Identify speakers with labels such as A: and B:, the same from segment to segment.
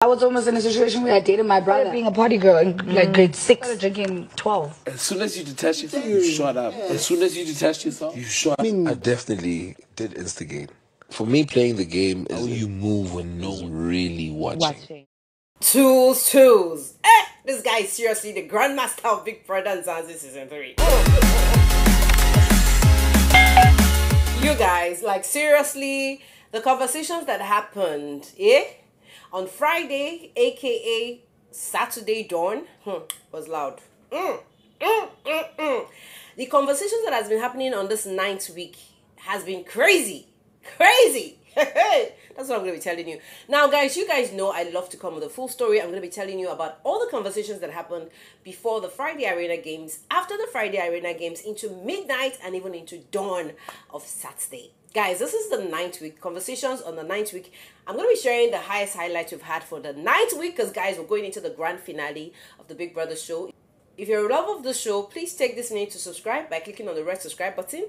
A: I was almost in a situation where I dated my brother. Being a party girl in like grade 6. I started drinking 12.
B: As soon as you detach yourself, you shut up. As soon as you detach yourself, you shut up.
C: I definitely did instigate. For me, playing the game is how you move when no one really watching.
D: Tulz. This guy is seriously the grandmaster of Big Brother Zansi season 3. You guys, like seriously, the conversations that happened, on Friday, aka Saturday dawn, was loud. The conversations that has been happening on this 9th week has been crazy. That's what I'm going to be telling you. Now, guys, you guys know I love to come with a full story. I'm going to be telling you about all the conversations that happened before the Friday Arena Games, after the Friday Arena Games, into midnight, and even into dawn of Saturday. Guys, this is the 9th week. Conversations on the 9th week. I'm going to be sharing the highest highlights we've had for the 9th week because, guys, we're going into the grand finale of the Big Brother show. If you're a lover of the show, please take this minute to subscribe by clicking on the red subscribe button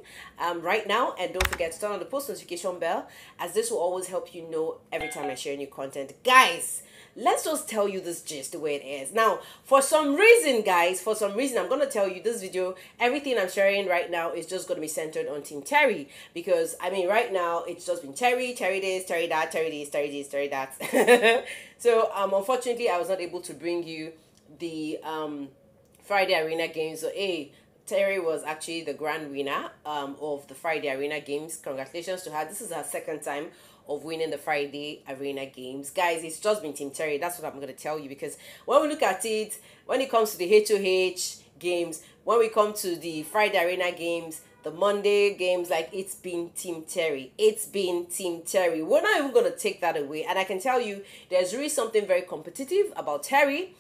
D: right now. And don't forget to turn on the post notification bell, as this will always help you know every time I share new content. Guys, let's just tell you this gist the way it is. Now, for some reason, guys, I'm going to tell you this video, everything I'm sharing right now is just going to be centered on Team Terry. Because, I mean, right now, it's just been Terry this, Terry that, Terry this, Terry this, Terry that. So, unfortunately, I was not able to bring you the Friday Arena Games. So, Terry was actually the grand winner of the Friday Arena Games. Congratulations to her. This is her second time of winning the Friday Arena Games. Guys, it's just been Team Terry. That's what I'm going to tell you, because when we look at it, when it comes to the H2H games, when we come to the Friday Arena Games, the Monday games, like, it's been Team Terry. It's been Team Terry. We're not even going to take that away. And I can tell you, there's really something very competitive about Terry.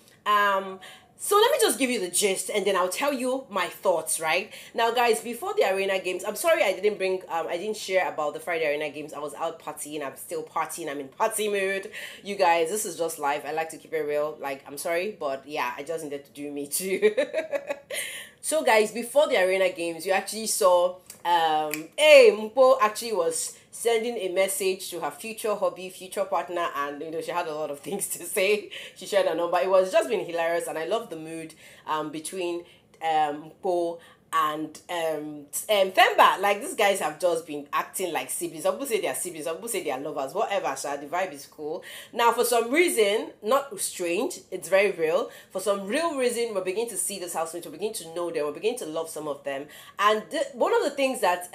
D: So let me just give you the gist, and then I'll tell you my thoughts, right? Now, guys, before the Arena Games, I'm sorry I didn't share about the Friday Arena Games. I was out partying. I'm still partying. I'm in party mood. You guys, this is just life. I like to keep it real. Like, I'm sorry, but yeah, I just needed to do me too. So, guys, before the Arena Games, you actually saw, Mpo actually was sending a message to her future partner, and she had a lot of things to say. She shared her number. It was just been hilarious, and I love the mood between Mpo and Themba. Like, these guys have just been acting like siblings. Some people say they are siblings, some people say they are lovers, whatever. So the vibe is cool. Now, for some reason, not strange, it's very real. For some real reason, we're beginning to see this housemates, we're beginning to know them, we're beginning to love some of them. And one of the things that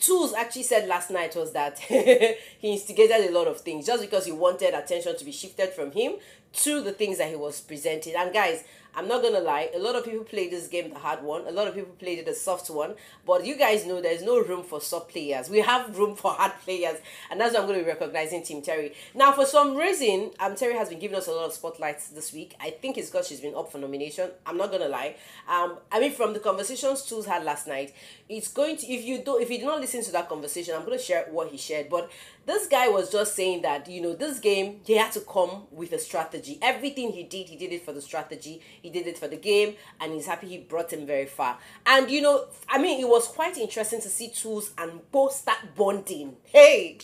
D: Tulz actually said last night was that he instigated a lot of things just because he wanted attention to be shifted from him to the things that he was presenting. And guys, I'm not gonna lie, a lot of people play this game the hard one, a lot of people played it the soft one, but you guys know there's no room for soft players. We have room for hard players, and that's why I'm going to be recognizing Team Terry. Now, for some reason, Terry has been giving us a lot of spotlights this week. I think it's because she's been up for nomination. I'm not gonna lie. I mean, from the conversations Tulz had last night, it's going to, if you did not listen to that conversation, I'm going to share what he shared. But this guy was just saying that, this game, he had to come with a strategy. Everything he did it for the strategy. He did it for the game, and he's happy he brought him very far. And, I mean, it was quite interesting to see Tulz and both start bonding. Hey!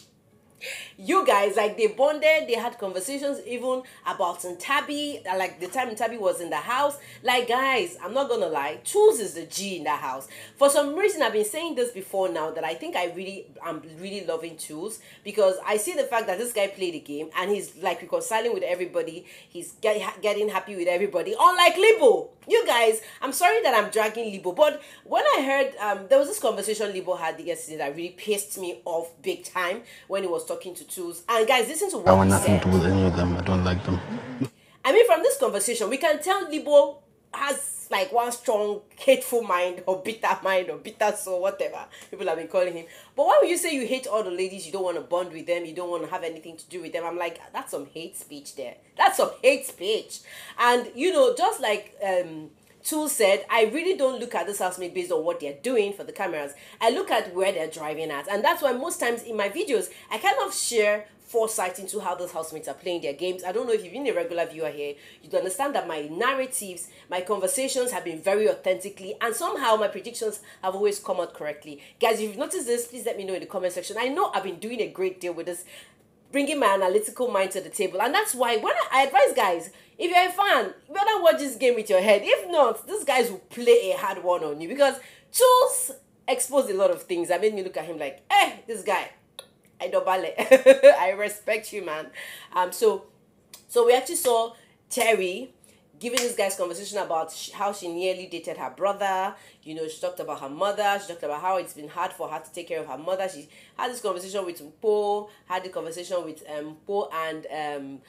D: You guys, like, they bonded, they had conversations even about Ntabi, like the time Ntabi was in the house. Like, guys, I'm not gonna lie, Tulz is the G in that house. For some reason, I've been saying this before now, that I think I'm really loving Tulz, because I see the fact that this guy played the game and he's like reconciling with everybody, he's getting happy with everybody, unlike Libo. You guys, I'm sorry that I'm dragging Libo, but when I heard, there was this conversation Libo had yesterday that really pissed me off big time when he was talking to Tulz. And guys, listen to what
E: I want
D: he
E: nothing
D: said.
E: to do with any of them. I don't like them.
D: I mean, from this conversation, we can tell Libo has like one strong hateful mind, or bitter soul, whatever people have been calling him. But why would you say you hate all the ladies, you don't want to bond with them, you don't want to have anything to do with them? I'm like, that's some hate speech there. That's some hate speech. And just like Tulz said, I really don't look at this housemate based on what they're doing for the cameras. I look at where they're driving at. And that's why most times in my videos, I kind of share foresight into how those housemates are playing their games. I don't know if you've been a regular viewer here, you'd understand that my narratives, my conversations have been very authentically, and somehow my predictions have always come out correctly. Guys, if you've noticed this, please let me know in the comment section. I know I've been doing a great deal with this bringing my analytical mind to the table. And that's why when I advise guys, if you're a fan, you better watch this game with your head. If not, these guys will play a hard one on you, because Tulz exposed a lot of things that made me look at him like, this guy, I dobale. I respect you, man. So we actually saw Terry giving this guy's conversation about how she nearly dated her brother. You know, she talked about her mother. She talked about how it's been hard for her to take care of her mother. She had this conversation with Mpo, had the conversation with Mpo and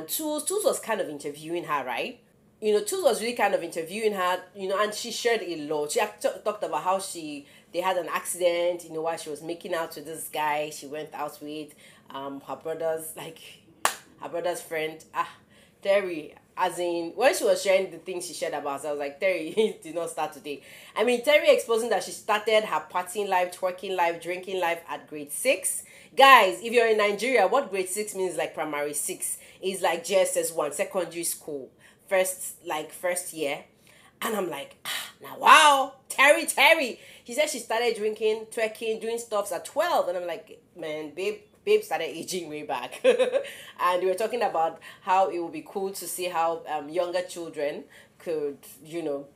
D: Tulz. Tulz was kind of interviewing her, right? You know, Tulz was really kind of interviewing her, you know, and she shared a lot. She talked about how they had an accident, you know, while she was making out with this guy she went out with, her brother's friend, Terry. As in, when she was sharing the things she shared about, I was like, Terry did not start today. I mean, Terry exposing that she started her partying life, twerking life, drinking life at grade 6. Guys, if you're in Nigeria, what grade 6 means, like primary 6, is like JSS1, secondary school, first year. And I'm like, now wow, Terry. She said she started drinking, twerking, doing stuffs at 12. And I'm like, man, babe started aging way back. And we were talking about how it would be cool to see how younger children could, you know,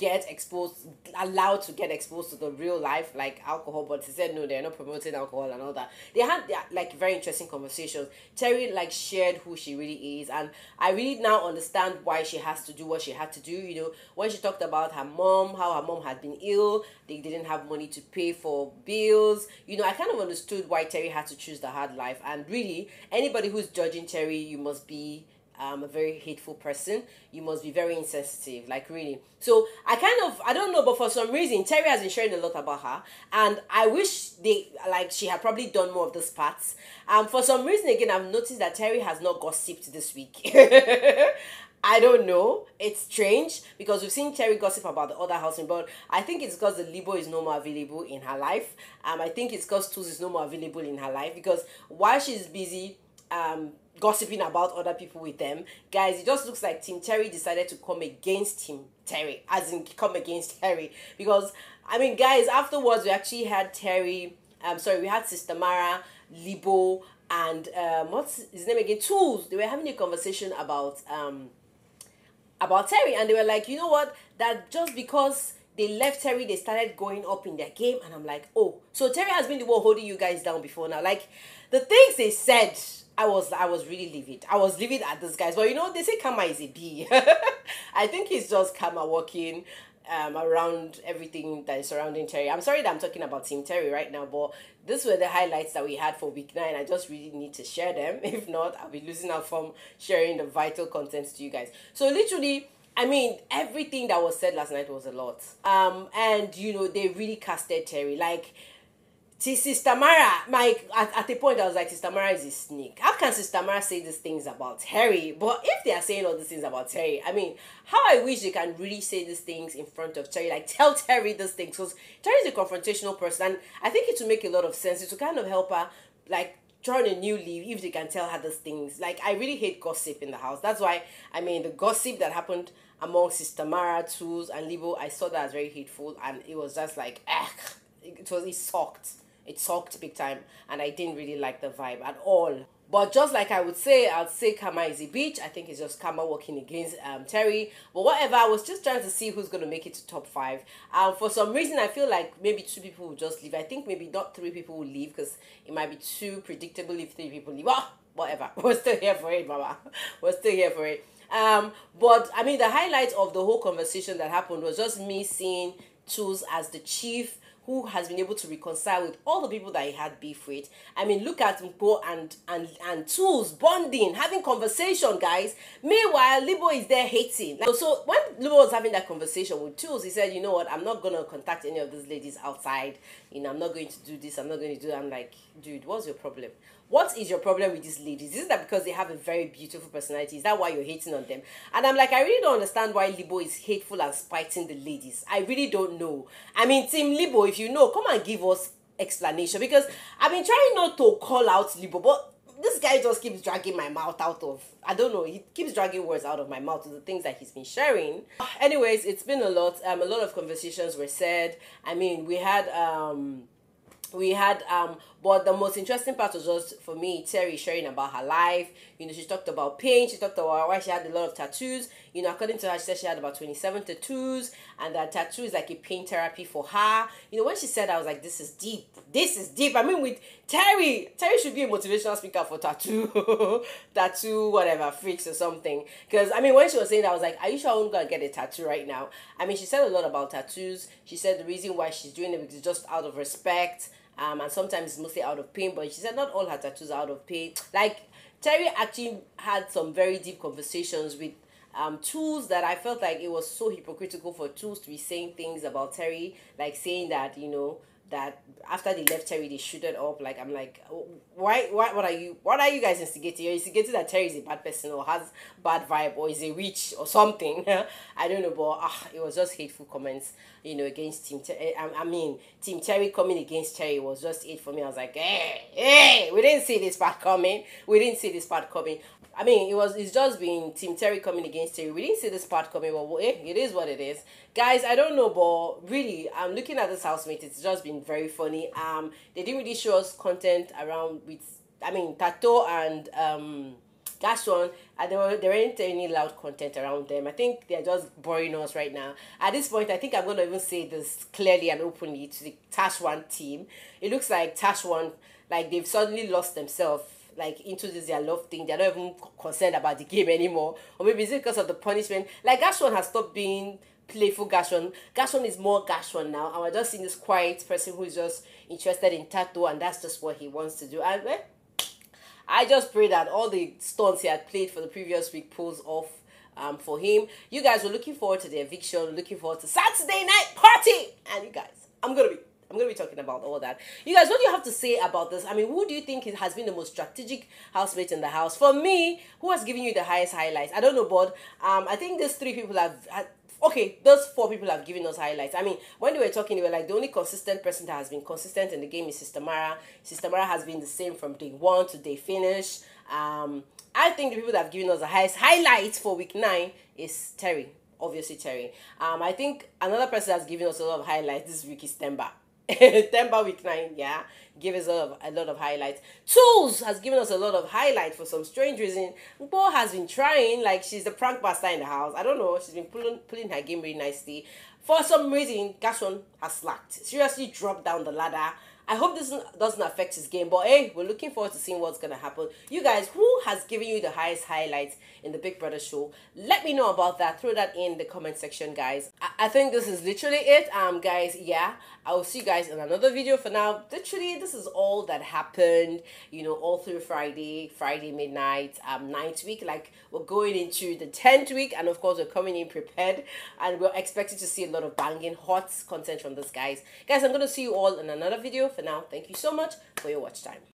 D: allowed to get exposed to the real life, like alcohol. But she said no, they're not promoting alcohol and all that. They had like very interesting conversations. Terry like shared who she really is, and I really now understand why she has to do what she had to do. You know, when she talked about her mom, how her mom had been ill, they didn't have money to pay for bills. You know, I kind of understood why Terry had to choose the hard life. And really, anybody who's judging Terry, you must be a very hateful person. You must be very insensitive, like really. So I don't know, but for some reason Terry has been sharing a lot about her, and I wish she had probably done more of those parts. For some reason again, I've noticed that Terry has not gossiped this week. I don't know, it's strange, because we've seen Terry gossip about the other housemates, but I think it's because the Libo is no more available in her life. I think it's because Tulz is no more available in her life, because while she's busy gossiping about other people with them, guys, it just looks like Team Terry decided to come against Team Terry, as in come against Terry. Because I mean, guys, afterwards we actually had we had Sister Tamara, Libo, and what's his name again, Tulz. They were having a conversation about Terry, and they were like, you know what, that just because they left Terry, they started going up in their game. And I'm like, oh, so Terry has been the one holding you guys down before now. Like, the things they said, I was really livid. I was livid at this guys. But you know, they say karma is a bee. I think it's just karma walking around everything that is surrounding Terry. I'm sorry that I'm talking about Team Terry right now, but these were the highlights that we had for week 9. I just really need to share them. If not, I'll be losing out from sharing the vital contents to you guys. So literally, I mean, everything that was said last night was a lot. And you know, they really casted Terry. Like, Sister Tamara, at a point I was like, Sister Tamara is a snake. How can Sister Tamara say these things about Terry? But if they are saying all these things about Terry, I mean, how I wish they can really say these things in front of Terry. Like, tell Terry these things. Because Terry is a confrontational person. And I think it will make a lot of sense. It will kind of help her, like, turn a new leaf if they can tell her these things. Like, I really hate gossip in the house. That's why, I mean, the gossip that happened among Sister Tamara, Tulz, and Libo, I saw that as very hateful. And it was just like, it sucked. It sucked big time, and I didn't really like the vibe at all. But just like I'd say karma is a bitch. I think it's just karma working against Terry. But whatever, I was just trying to see who's going to make it to top 5. For some reason, I feel like maybe 2 people will just leave. I think maybe not 3 people will leave, because it might be too predictable if 3 people leave. Oh, whatever. We're still here for it, Mama. We're still here for it. But I mean, the highlight of the whole conversation that happened was just me seeing Tulz as the chief, who has been able to reconcile with all the people that he had beef with. I mean, look at Mpo and Tulz bonding, having conversation, guys. Meanwhile, Libo is there hating. So when Libo was having that conversation with Tulz, he said, you know what, I'm not going to contact any of these ladies outside. You know, I'm not going to do this. I'm not going to do that. I'm like, dude, what's your problem? What is your problem with these ladies? Is it that because they have a very beautiful personality? Is that why you're hating on them? And I'm like, I really don't understand why Libo is hateful and spiting the ladies. I really don't know. I mean, Team Libo, if you know, come and give us explanation. Because I've been trying not to call out Libo, but this guy just keeps dragging my mouth out of, I don't know, he keeps dragging words out of my mouth to the things that he's been sharing. Anyways, it's been a lot of conversations were said. I mean, we had we had but the most interesting part was just for me Terry sharing about her life. She talked about pain, she talked about why she had a lot of tattoos. According to her, she said she had about 27 tattoos, and that tattoo is like a pain therapy for her. When she said, I was like, this is deep. I mean, with Terry should be a motivational speaker for tattoo whatever freaks or something. Because I mean, when she was saying that, I was like, are you sure I'm gonna get a tattoo right now? I mean, she said a lot about tattoos. She said the reason why she's doing it is just out of respect, and sometimes it's mostly out of pain. But she said not all her tattoos are out of pain. Like, Terry actually had some very deep conversations with Tulz, that I felt like it was so hypocritical for Tulz to be saying things about Terry, like saying that that after they left Terry they shooted up. Like, I'm like, why what are you guys instigating? You're instigating that Terry is a bad person or has bad vibe or is a witch or something. I don't know, but it was just hateful comments against Team Terry. I mean, Team Terry coming against Terry was just it for me. I was like, hey, we didn't see this part coming. I mean, it's just been Team Terry coming against Terry. We didn't see this part coming, but it is what it is. Guys, I don't know, but really, I'm looking at this housemate. It's just been very funny. They didn't really show us content around with, I mean, Tato and Gashon, and there weren't any loud content around them. I think they're just boring us right now. At this point, I think I'm going to even say this clearly and openly to the Tash One team. It looks like Tash One, like they've suddenly lost themselves, like into this their love thing. They're not even concerned about the game anymore. Or maybe it's because of the punishment. Like, Gashon has stopped being playful Gashon. Gashon is more Gashon now, and we're just seeing this quiet person who is just interested in tattoo, and that's just what he wants to do. And I just pray that all the stunts he had played for the previous week pulls off for him. You guys were looking forward to the eviction, looking forward to Saturday night party, and you guys, I'm gonna be talking about all that. You guys, what do you have to say about this? I mean, who do you think has been the most strategic housemate in the house? For me, who has given you the highest highlights? I don't know, but I think these three people those four people have given us highlights. I mean, when they were talking, they were like, the only consistent person that has been consistent in the game is Tamara. Tamara has been the same from day one to day finish. I think the people that have given us the highest highlights for week 9 is Terry. Obviously, Terry. I think another person that's given us a lot of highlights this week is Temba. Temba week 9, yeah, give us a lot of highlights. Tulz has given us a lot of highlights for some strange reason. Bo has been trying, like she's the prank master in the house. I don't know, she's been pulling her game really nicely. For some reason, Gashon has slacked. Seriously dropped down the ladder. I hope this doesn't affect his game, but hey, we're looking forward to seeing what's going to happen. You guys, who has given you the highest highlights in the Big Brother show? Let me know about that. Throw that in the comment section, guys. I think this is literally it. Guys, yeah, I will see you guys in another video. For now, literally, this is all that happened, all through Friday midnight, 9th week. Like, we're going into the 10th week, and of course, we're coming in prepared, and we're expected to see a lot of banging, hot content from this, guys. Guys, I'm going to see you all in another video. For now, thank you so much for your watch time.